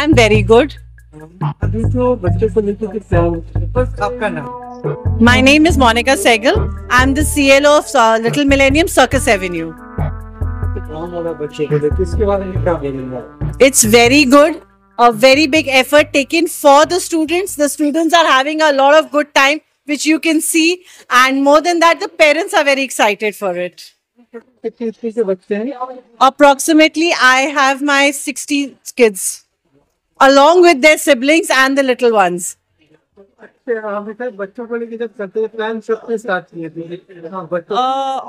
I'm very good. अभी तो बच्चों को लेकर के बस आपका नाम। My name is Monica Sehgal. I'm the CL of Little Millennium Circus Avenue. बच्चों को लेकर इसके बारे में क्या बोलेंगे? It's very good. A very big effort taken for the students. The students are having a lot of good time, which you can see. And more than that, the parents are very excited for it. कितने बच्चे हैं? Approximately, I have my 60 kids, along with their siblings and the little ones. हमेशा बच्चों को लेकर जब करते हैं प्लान सबसे स्टार्ट किए थे।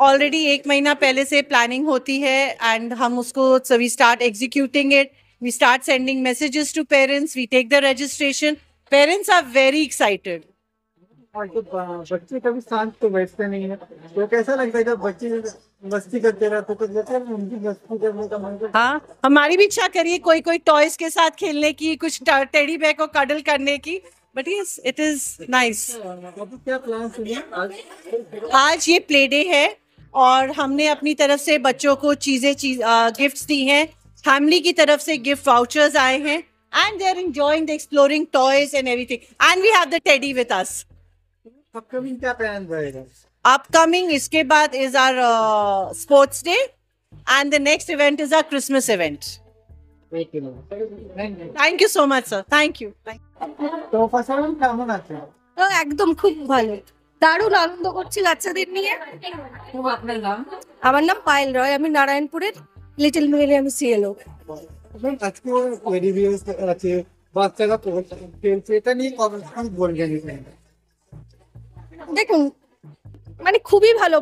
Already एक महीना पहले से planning होती है and हम उसको so we start executing it. We start sending messages to parents. We take the registration. Parents are very excited. और तो बच्चे कभी शांत तो बैठते नहीं है, तो कैसा लगता है जब बच्चे मस्ती करते रहते तो जैसे उनकी मस्ती करने का मन करता है। हाँ, हमारी भी इच्छा करिए कोई टॉयज के साथ खेलने की, कुछ टेडी बेयर को कडल करने की, but yes it is nice. अभी क्या प्लान है आज ये प्ले डे है और हमने अपनी तरफ से बच्चों को गिफ्ट्स दी हैं। फैमिली की तरफ से गिफ्ट वाउचर्स आए हैं and they are enjoying the exploring toys and everything and we have the teddy with us. Upcoming क्या प्लान रहेगा? Upcoming इसके बाद is our sports day and the next event is our Christmas event. Thank you so much, sir. Thank you. তো ফাসান কেমন আছে? তো একদম খুব ভালো, দারুণ আনন্দ করছি বাচ্চাদের নিয়ে। আপনার নাম? আমার নাম পায়েল রয়, আমি নারায়ণপুরের লিটল মিলেনিয়াম সিএলও। আজকে রিভিউস আছে, বাচ্চারা খেলছে, এটা নিয়ে কতক্ষণ বলবেন? দেখুন মানে খুবই ভালো,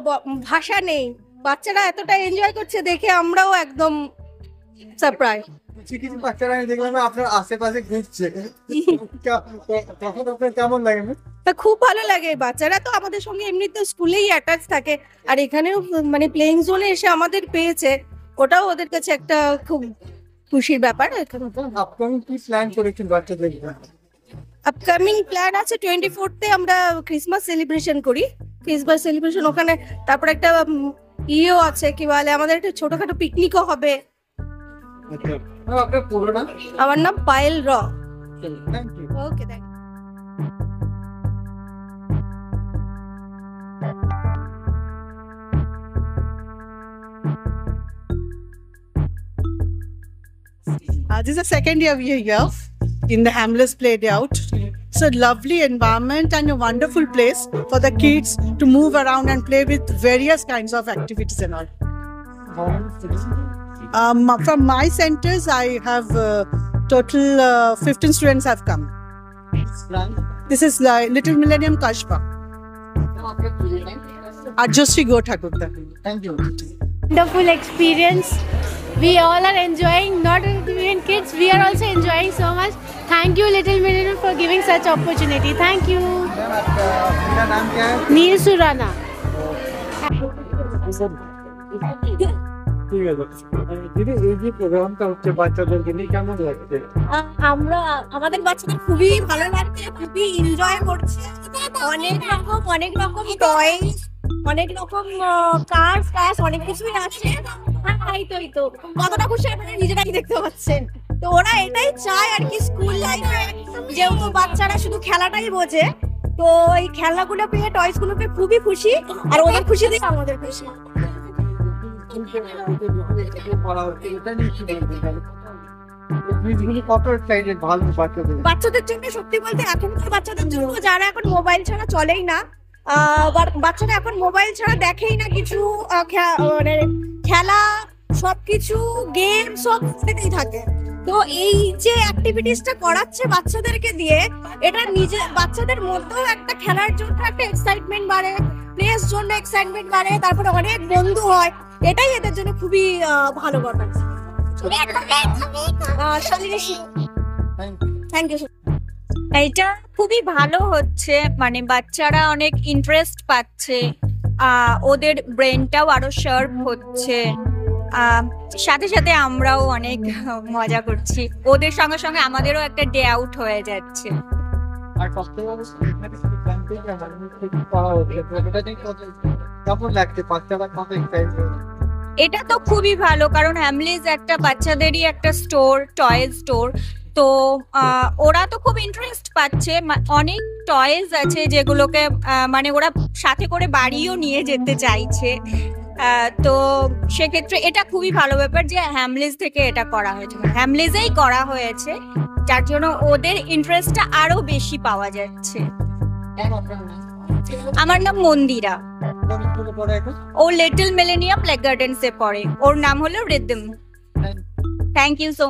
ভাষা নেই, বাচ্চারা এতটা এনজয় করছে দেখে আমরাও একদম সারপ্রাইজ। কিছু বাচ্চারা দেখলাম আপনার আশেপাশে ঘুরছে, তখন আপনার কেমন লাগে? তা খুব ভালো লাগে, বাচ্চারা তো আমাদের সঙ্গে এমনিতে স্কুলেই অ্যাটাচ থাকে আর এখানেও মানে প্লেইং জোনে এসে আমাদের পেয়েছে, ওটাও ওদের কাছে একটা খুব খুশির ব্যাপার। আপকামিং কি প্ল্যান করেছেন বাচ্চাদের? আপকামিং প্ল্যান আছে 24th আমরা ক্রিসমাস সেলিব্রেশন করি, ক্রিসমাস সেলিব্রেশন ওখানে, তারপর একটা ইয়েও আছে কি বলে আমাদের একটা ছোটখাটো পিকনিকও হবে। আচ্ছা, আপনার পুরো নাম? আমার নাম পায়েল র। Thank you. Okay, thank you. This is the second year we are here in the Hamlet's Playground. It's a lovely environment and a wonderful place for the kids to move around and play with various kinds of activities and all. From my centers, I have total 15 students have come. This is Little Millennium Kashpa. Ajustri Go Thakutta. Thank you. Wonderful experience. We all are enjoying, not even kids, we are also enjoying so much. Thank you Little Millennium for giving such opportunity. Thank you. मेरा नाम क्या है? Neil Surana. ঠিক আছে দিদি, এই যে প্রোগ্রামটা হচ্ছে বাচ্চাদেরকে নিয়ে কেমন লাগছে? আমরা আমাদের বাচ্চাদের খুবই ভালো লাগছে, খুবই এনজয় করছে, অনেক রকম টয়, অনেক রকম কার্স অনেক কিছুই আছে। এই তো কতটা খুশি আপনারা নিজেরাই দেখতে পাচ্ছেন। তো ওরা এটাই চায় আর কি, স্কুল লাইফে যেহেতু বাচ্চারা শুধু খেলাটাই বোঝে, তো এই খেলনাগুলো পেয়ে, টয়স গুলো পেয়ে খুবই খুশি, আর ওদের খুশি দেখে আমাদের খুশি। বাচ্চাদের জন্য সত্যি বলতে এখনকার বাচ্চাদের জন্য, যারা এখন মোবাইল ছাড়া চলেই না, বাচ্চারা এখন মোবাইল ছাড়া দেখেই না কিছু, মানে খেলা সবকিছু গেম সব থেকেই থাকে। তো এই যে অ্যাক্টিভিটিসটা করাচ্ছে বাচ্চাদেরকে দিয়ে, এটা নিজে বাচ্চাদের মধ্যেও একটা খেলার জন্য একটা এক্সাইটমেন্ট বাড়ে, প্লেস জন্য এক্সাইটমেন্ট বাড়ে, তারপরে অনেক বন্ধু হয়, এটাই এদের জন্য খুবই ভালো কথা। Thank you. এটা খুবই ভালো হচ্ছে, মানে বাচ্চারা অনেক ইন্টারেস্ট পাচ্ছে, ওদের ব্রেনটাও আরো শার্প হচ্ছে, সাথে সাথে আমরাও অনেক মজা করছি, ওদের সঙ্গে সঙ্গে আমাদেরও একটা ডে আউট হয়ে যাচ্ছে। এটা তো খুবই ভালো, কারণ হ্যামলিজ একটা বাচ্চাদেরই একটা স্টোর, টয় স্টোর, তো ওরা তো খুব ইন্টারেস্ট পাচ্ছে, অনেক টয়েস আছে যেগুলোকে মানে ওরা সাথে করে বাড়িও নিয়ে যেতে চাইছে। তো সেক্ষেত্রে এটা খুবই ভালো ব্যাপার যে হ্যামলিজ থেকে এটা করা হয়েছে, হ্যামলিজেই করা হয়েছে, যার জন্য ওদের ইন্টারেস্টটা আরো বেশি পাওয়া যাচ্ছে। আমার নাম মন্দিরা, ও লিটল মিলেনিয়াম প্লে গার্ডেন্সে পড়ে, ওর নাম হলো রিদম। Thank you so